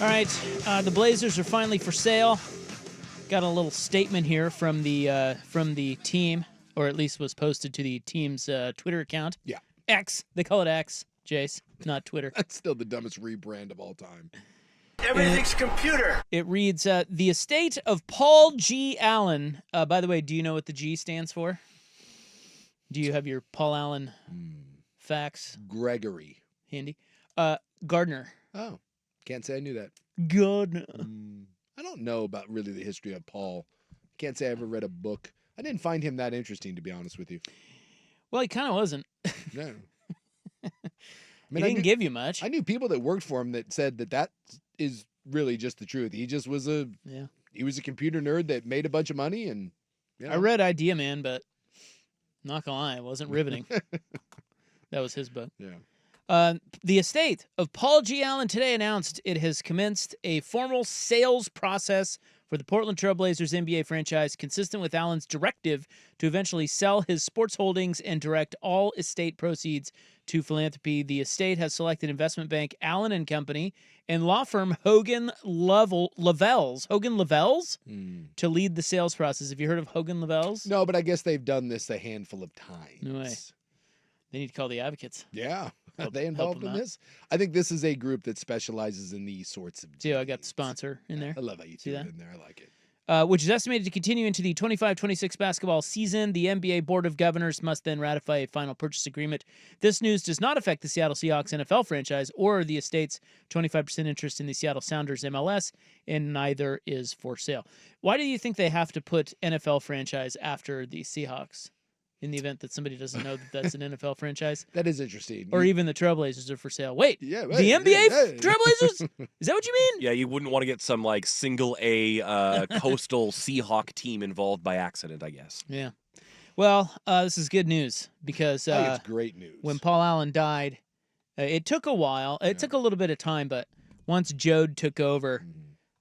All right, the Blazers are finally for sale. Got a little statement here from the team, or at least was posted to the team's Twitter account. Yeah. X. They call it X, Jace, not Twitter. That's still the dumbest rebrand of all time. Everything's computer. It reads, the estate of Paul G. Allen. By the way, do you know what the G stands for? Do you have your Paul Allen facts Gregory. handy? Gardner. Oh, can't say I knew that. Gardner. I don't know about really the history of Paul. Can't say I ever read a book. I didn't find him that interesting, to be honest with you. Well, he kind of wasn't. No. He didn't give you much. I knew people that worked for him that said that is really just the truth. He just was he was a computer nerd that made a bunch of money, and I read Idea Man, but not gonna lie, it wasn't riveting. That was his book. Yeah. The estate of Paul G. Allen today announced it has commenced a formal sales process for the Portland Trailblazers NBA franchise, consistent with Allen's directive to eventually sell his sports holdings and direct all estate proceeds to philanthropy. The estate has selected investment bank Allen & Company and law firm Hogan Lovells to lead the sales process. Have you heard of Hogan Lovells? No, but I guess they've done this a handful of times. No way. They need to call the advocates. Yeah. Are they involved in this? I think this is a group that specializes in these sorts of deeds. See how I got the sponsor in there? I love how you threw it in there. I like it. Which is estimated to continue into the 25-26 basketball season. The NBA Board of Governors must then ratify a final purchase agreement. This news does not affect the Seattle Seahawks NFL franchise or the estate's 25% interest in the Seattle Sounders MLS, and neither is for sale. Why do you think they have to put NFL franchise after the Seahawks? In the event that somebody doesn't know that that's an NFL franchise? That is interesting. Or even the Trailblazers are for sale. Wait, the hey, NBA Trailblazers? Is that what you mean? Yeah, you wouldn't want to get some like single A coastal Seahawk team involved by accident, I guess. Yeah. Well, this is good news because I think it's great news. When Paul Allen died, it took a while. It took a little bit of time, but once Jode took over,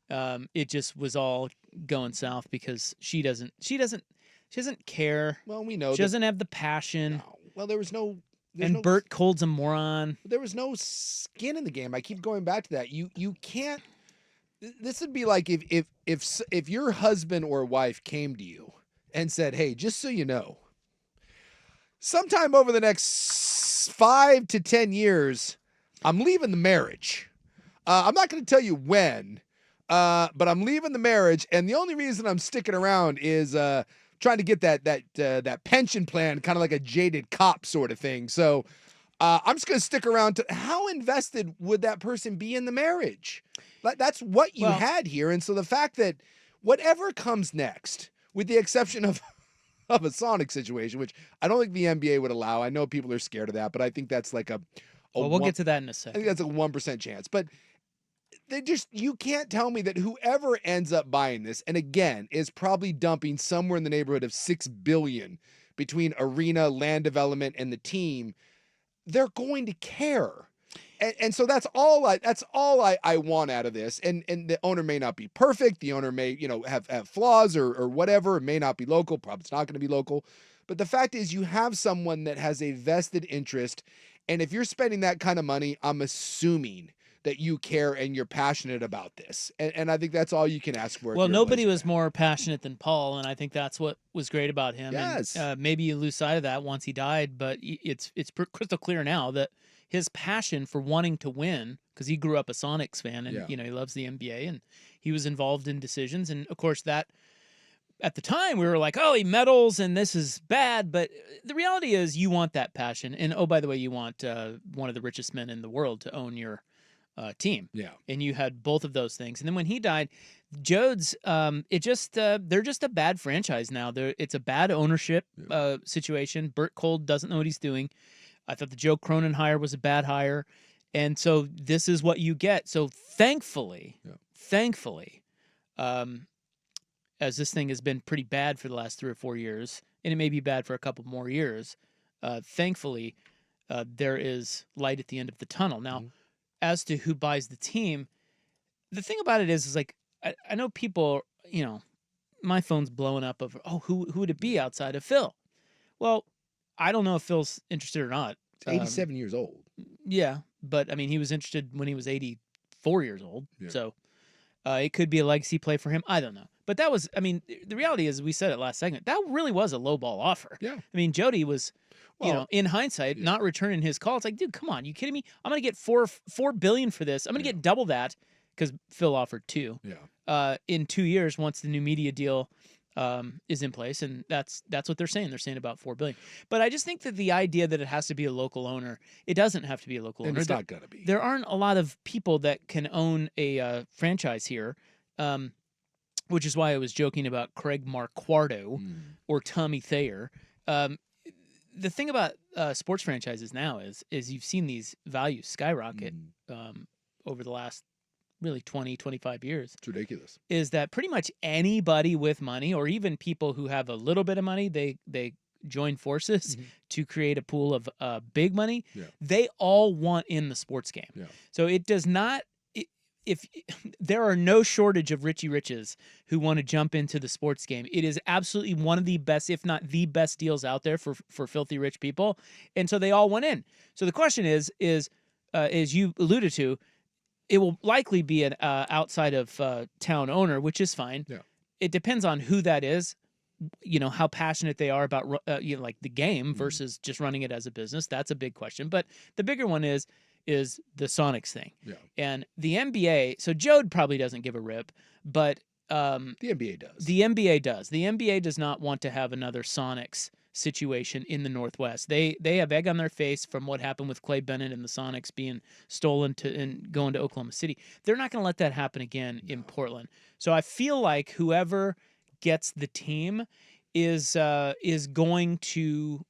it just was all going south because she doesn't care. Well, we know she doesn't have the passion. No. Well, there was no. And Bert Cold's a moron. There was no skin in the game. I keep going back to that. You can't. This would be like if your husband or wife came to you and said, "Hey, just so you know, sometime over the next 5 to 10 years, I'm leaving the marriage. I'm not going to tell you when, but I'm leaving the marriage, and the only reason I'm sticking around is trying to get that pension plan, kind of like a jaded cop sort of thing. So I'm just going to stick around. How invested would that person be in the marriage? That's what you had here. And so the fact that whatever comes next, with the exception of a Sonic situation, which I don't think the NBA would allow. I know people are scared of that, but I think that's like we'll get to that in a second. I think that's a 1% chance. But you can't tell me that whoever ends up buying this, and again, is probably dumping somewhere in the neighborhood of $6 billion between arena, land development, and the team, they're going to care. And so that's all I want out of this. And the owner may not be perfect. The owner may, have flaws or whatever. It may not be local. Probably it's not going to be local. But the fact is you have someone that has a vested interest. And if you're spending that kind of money, I'm assuming that you care and you're passionate about this. And I think that's all you can ask for. Well, nobody was more passionate than Paul, and I think that's what was great about him. Yes. And, maybe you lose sight of that once he died, but it's crystal clear now that his passion for wanting to win, because he grew up a Sonics fan and, he loves the NBA, and he was involved in decisions. And, of course, that at the time we were like, oh, he meddles and this is bad. But the reality is you want that passion. And, oh, by the way, you want one of the richest men in the world to own your team. Yeah. And you had both of those things. And then when he died, Jode's, they're just a bad franchise now. It's a bad ownership situation. Bert Cold doesn't know what he's doing. I thought the Joe Cronin hire was a bad hire. And so this is what you get. So thankfully, as this thing has been pretty bad for the last 3 or 4 years, and it may be bad for a couple more years, thankfully, there is light at the end of the tunnel. Now, as to who buys the team, the thing about it is like, I know people, my phone's blowing up of, who would it be outside of Phil? Well, I don't know if Phil's interested or not. He's 87 years old. Yeah, but I mean, he was interested when he was 4 years old. Yeah. So it could be a legacy play for him. I don't know. But that was, I mean, the reality is, we said it last segment, that really was a low ball offer. Yeah. I mean, Jody was, Well, in hindsight, not returning his call. It's like, dude, come on, you kidding me? I'm going to get $4 billion for this. I'm going to get double that, because Phil offered $2 billion. Yeah. In 2 years, once the new media deal is in place, and that's what they're saying. They're saying about $4 billion. But I just think that the idea that it has to be a local owner, it doesn't have to be a local And owner. it's not going to be. There aren't a lot of people that can own a franchise here, which is why I was joking about Craig Marquardo or Tommy Thayer. The thing about sports franchises now is you've seen these values skyrocket over the last really 20, 25 years. It's ridiculous. Is that pretty much anybody with money, or even people who have a little bit of money, they join forces to create a pool of big money. Yeah. They all want in the sports game. Yeah. So it does not. If there are no shortage of Richie Riches who want to jump into the sports game, it is absolutely one of the best, if not the best, deals out there for filthy rich people, and so they all went in. So the question is as you alluded to, it will likely be an outside of town owner, which is fine. Yeah. It depends on who that is, how passionate they are about like the game versus just running it as a business. That's a big question. But the bigger one is the Sonics thing. Yeah. And the NBA, so Jode probably doesn't give a rip, but the NBA does. The NBA does. The NBA does not want to have another Sonics situation in the Northwest. They have egg on their face from what happened with Clay Bennett and the Sonics being stolen and going to Oklahoma City. They're not going to let that happen again in Portland. So I feel like whoever gets the team is going to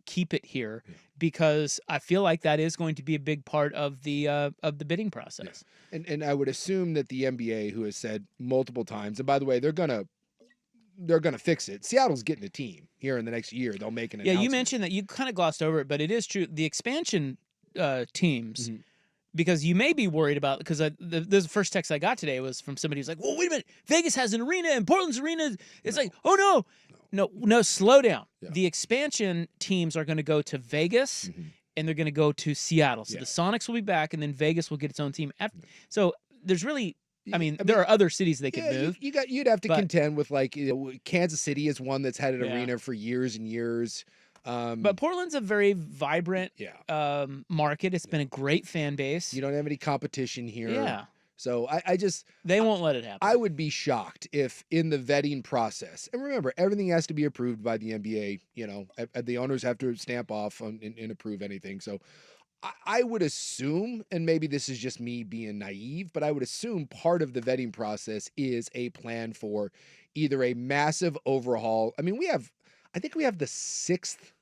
keep it here, because I feel like that is going to be a big part of the bidding process. Yeah. And I would assume that the NBA, who has said multiple times, and by the way, they're gonna fix it. Seattle's getting a team here in the next year. They'll make an announcement. Yeah, you mentioned that, you kind of glossed over it, but it is true. The expansion teams, because you may be worried about, because the first text I got today was from somebody who's like, well, wait a minute, Vegas has an arena and Portland's arena. It's like, oh no, slow down. Yeah. The expansion teams are going to go to Vegas and they're going to go to Seattle. So the Sonics will be back, and then Vegas will get its own team. So there's really, there are other cities they could move. You'd have to contend with, like, Kansas City is one that's had an arena for years and years. But Portland's a very vibrant market. It's been a great fan base. You don't have any competition here. Yeah. So I just... They won't let it happen. I would be shocked if in the vetting process, and remember, everything has to be approved by the NBA, the owners have to stamp off and approve anything. So I would assume, and maybe this is just me being naive, but I would assume part of the vetting process is a plan for either a massive overhaul. I mean, I think we have the sixth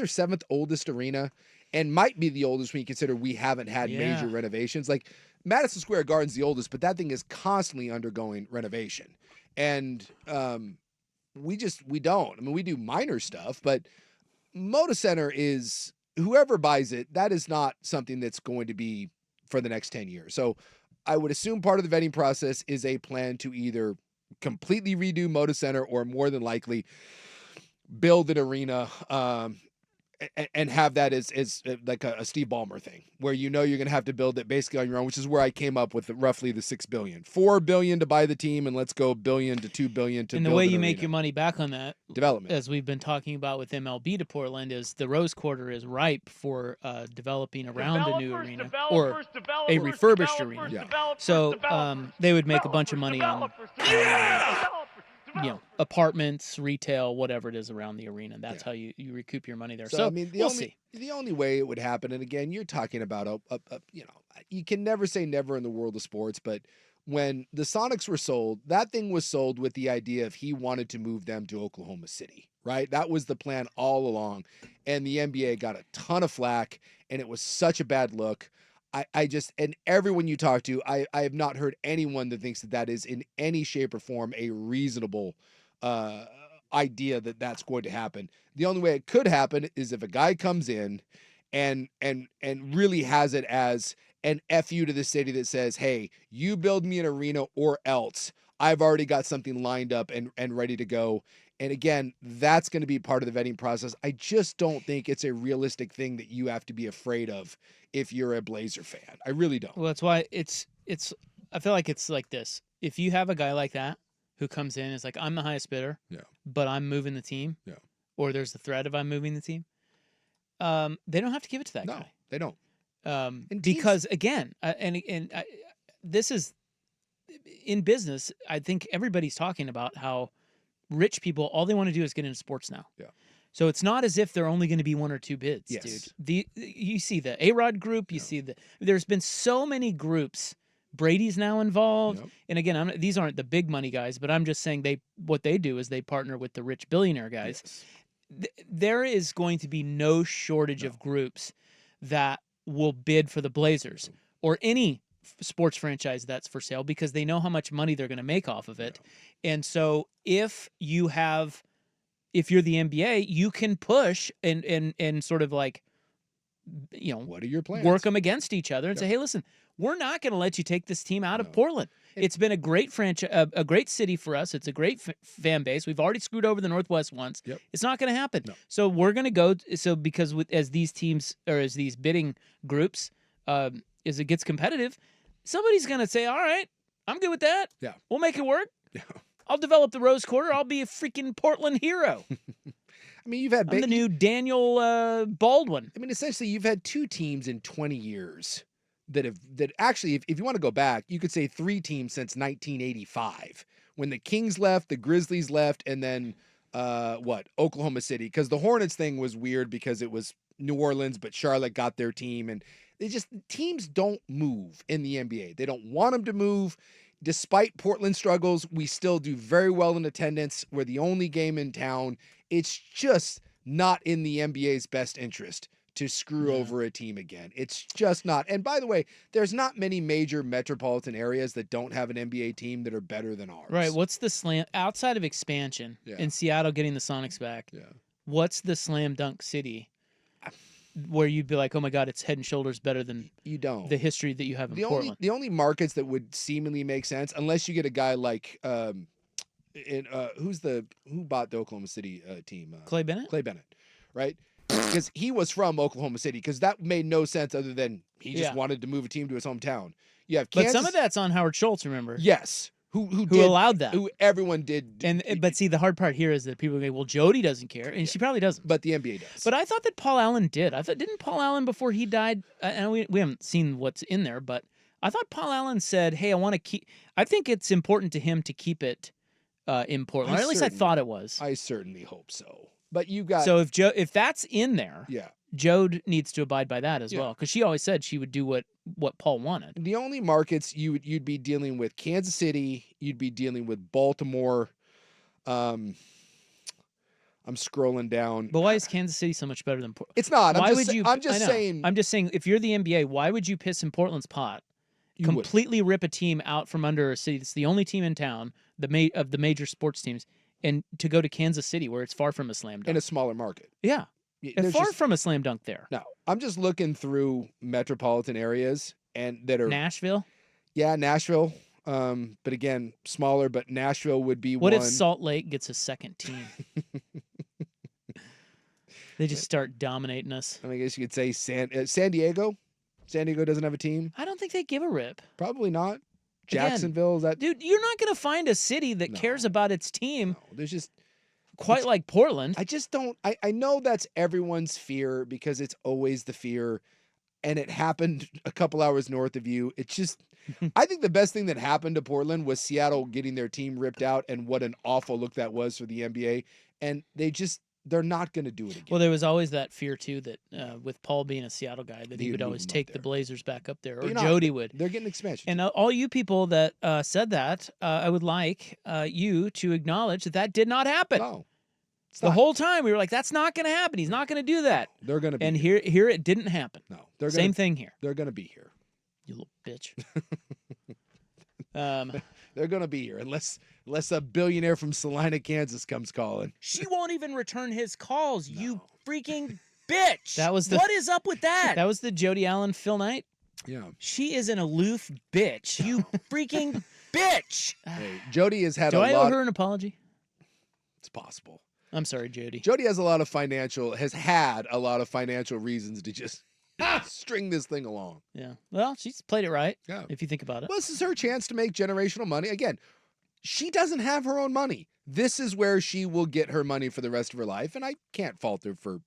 or seventh oldest arena, and might be the oldest when you consider we haven't had major renovations. Like, Madison Square Garden's the oldest, but that thing is constantly undergoing renovation. And we don't. I mean, we do minor stuff, but Moda Center is, whoever buys it, that is not something that's going to be for the next 10 years. So I would assume part of the vetting process is a plan to either completely redo Moda Center, or more than likely build an arena and have that as like a Steve Ballmer thing, where you're going to have to build it basically on your own, which is where I came up with roughly the $6 billion. $4 billion to buy the team, and let's go $1 billion to $2 billion to build And the way an you arena. make your money back on that Development, as we've been talking about with MLB to Portland, is the Rose Quarter is ripe for developing around a new arena or a refurbished arena. So they would make a bunch of money on apartments, retail, whatever it is around the arena. That's how you recoup your money there. So I mean, we'll see. The only way it would happen, and again, you're talking about you can never say never in the world of sports, but when the Sonics were sold, that thing was sold with the idea of he wanted to move them to Oklahoma City, right? That was the plan all along, and the NBA got a ton of flack, and it was such a bad look. And everyone you talk to, I have not heard anyone that thinks that is in any shape or form a reasonable idea that that's going to happen. The only way it could happen is if a guy comes in and really has it as an FU to the city that says, hey, you build me an arena or else. I've already got something lined up and ready to go. And again, that's going to be part of the vetting process. I just don't think it's a realistic thing that you have to be afraid of if you're a Blazer fan. I really don't. Well, that's why it's I feel like it's like this. If you have a guy like that who comes in and is like, I'm the highest bidder, but I'm moving the team, or there's the threat of I'm moving the team, they don't have to give it to that guy. No, they don't. Because again, this is in business. I think everybody's talking about how rich people, all they want to do is get into sports now. Yeah. So it's not as if they're only going to be 1 or 2 bids, dude. You see the A-Rod group, you see there's been so many groups. Brady's now involved. And again, these aren't the big money guys, but I'm just saying what they do is they partner with the rich billionaire guys. There is going to be no shortage of groups that will bid for the Blazers or any sports franchise that's for sale because they know how much money they're going to make off of it. And so if you're the NBA, you can push and sort of like, what are your plans? Work them against each other and say, hey, listen, we're not going to let you take this team out of Portland. It's been a great franchise, a great city for us. It's a great fan base. We've already screwed over the Northwest once. It's not going to happen. So we're going to go. So because as these teams or as these bidding groups, as it gets competitive, somebody's going to say, all right, I'm good with that. Yeah, we'll make it work. Yeah. I'll develop the Rose Quarter. I'll be a freaking Portland hero. I mean, you've had I'm the new Daniel Baldwin. I mean, essentially, you've had 2 teams in 20 years that actually, if you want to go back, you could say 3 teams since 1985 when the Kings left, the Grizzlies left, and then Oklahoma City, because the Hornets thing was weird because it was New Orleans, but Charlotte got their team, and teams don't move in the NBA. They don't want them to move. Despite Portland struggles, we still do very well in attendance. We're the only game in town. It's just not in the NBA's best interest to screw over a team again. It's just not. And by the way, there's not many major metropolitan areas that don't have an NBA team that are better than ours. Right. What's the slam outside of expansion in Seattle getting the Sonics back? Yeah. What's the slam dunk city where you'd be like, oh my God, it's head and shoulders better than the history that you have in Portland? The only markets that would seemingly make sense, unless you get a guy like who bought the Oklahoma City team? Clay Bennett? Clay Bennett, right? Because he was from Oklahoma City, because that made no sense other than he just wanted to move a team to his hometown. You have Kansas, but some of that's on Howard Schultz, remember? Yes. Who allowed that? Who everyone did. But see, the hard part here is that people go, well, Jody doesn't care, and she probably doesn't. But the NBA does. But I thought that Paul Allen did. Didn't Paul Allen before he died? And we haven't seen what's in there, but I thought Paul Allen said, "Hey, I want to keep. I think it's important to him to keep it in Portland. Or at least I thought it was. I certainly hope so. But you got if that's in there, Jode needs to abide by that as well, because she always said she would do what Paul wanted. The only markets you'd be dealing with Kansas City, you'd be dealing with Baltimore. I'm scrolling down. But why is Kansas City so much better than Portland? It's not. I'm just saying if you're the NBA, why would you piss in Portland's pot? Completely rip a team out from under a city that's the only team in town, of the major sports teams, and to go to Kansas City where it's far from a slam dunk. In a smaller market. Yeah. It's far from a slam dunk there. No. I'm just looking through metropolitan areas and that are Nashville? Yeah, Nashville. But again, smaller, but Nashville would be What if Salt Lake gets a second team? They just start dominating us. I guess you could say San Diego. San Diego doesn't have a team. I don't think they give a rip. Probably not. Jacksonville, is that... Dude, you're not going to find a city that cares about its team. No, there's just... Quite like Portland. I just don't... I know that's everyone's fear because it's always the fear, and it happened a couple hours north of you. It's just... I think the best thing that happened to Portland was Seattle getting their team ripped out, and what an awful look that was for the NBA. And they're not going to do it again. Well, there was always that fear, too, that with Paul being a Seattle guy, that he would always take the Blazers back up there, or Jody would. They're getting expansion. And all you people that said that, I would like you to acknowledge that did not happen. No. The whole time we were like, that's not going to happen. He's not going to do that. No, they're going to be And here it didn't happen. No. Same thing here. They're going to be here. You little bitch. They're going to be here unless a billionaire from Salina, Kansas comes calling. She won't even return his calls, you freaking bitch. What is up with that? That was the Jody Allen Phil Knight? Yeah. She is an aloof bitch. You freaking bitch. Hey, Jody has had Do I owe her an apology? It's possible. I'm sorry, Jody. Jody has had a lot of financial reasons to just String this thing along. Yeah. Well, she's played it right. Yeah. If you think about it. Well, this is her chance to make generational money. Again, she doesn't have her own money. This is where she will get her money for the rest of her life, and I can't fault her for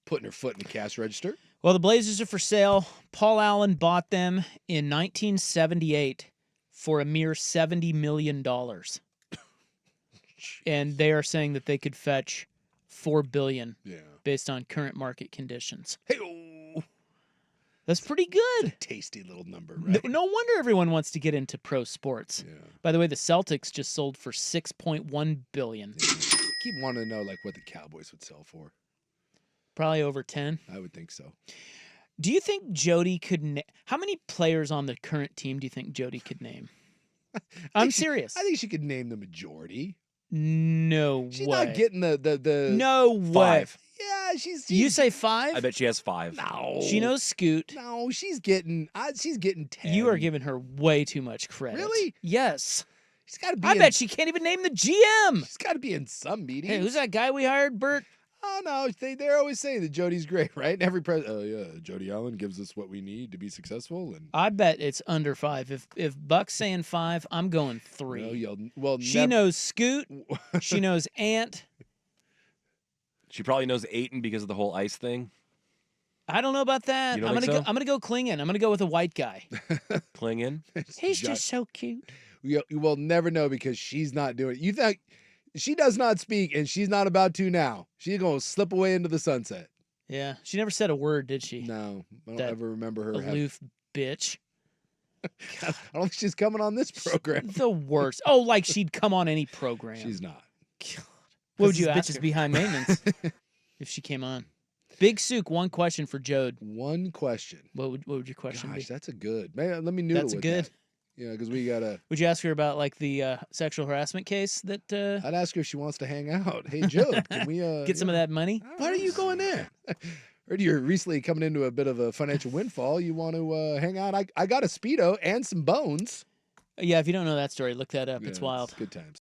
putting her foot in the cash register. Well, the Blazers are for sale. Paul Allen bought them in 1978 for a mere $70 million. And they are saying that they could fetch $4 billion based on current market conditions. Hey-oh. That's pretty good. Tasty little number, right? No wonder everyone wants to get into pro sports. Yeah. By the way, the Celtics just sold for $6.1 billion. Yeah. Keep wanting to know like what the Cowboys would sell for. Probably over 10. I would think so. Do you think Jody could how many players on the current team do you think Jody could name? I'm serious. I think she could name the majority. No She's way. not getting the No way. 5. Yeah, she's You say 5? I bet she has 5. no. She knows Scoot. No, she's getting 10. You are giving her way too much credit. Really? Yes. She's got to be I bet she can't even name the GM. She's got to be in some meetings. Hey, who's that guy we hired, Bert? Oh no, they're always saying that Jody's great, right? And every oh yeah, Jody Allen gives us what we need to be successful. And I bet it's under 5. If Buck's saying 5, I'm going 3. She knows Scoot. She knows Ant. She probably knows Aiton because of the whole ice thing. I don't know about that. You don't I'm think gonna so? I'm gonna go Klingon. I'm gonna go with a white guy. Cling in. He's just so cute. You will never know because she's not doing it. You think she does not speak, and she's not about to now. She's gonna slip away into the sunset. Yeah, she never said a word, did she? No, I don't That ever remember her. Aloof bitch. I don't think she's coming on this program. The worst. Oh, like she'd come on any program. She's not. God. What would you This ask bitch is her behind maintenance. if she came on? Big Suke, one question for Jode. One question. What would your question Gosh, be? that's a good. Man, let me noodle That's with good. that. Yeah, because we gotta. Would you ask her about like the sexual harassment case that I'd ask her if she wants to hang out. Hey, Joe, can we get some of that money? Why are you going there? Heard you're recently coming into a bit of a financial windfall. You want to hang out? I got a Speedo and some bones. Yeah, if you don't know that story, look that up. It's Yeah, wild. Good times.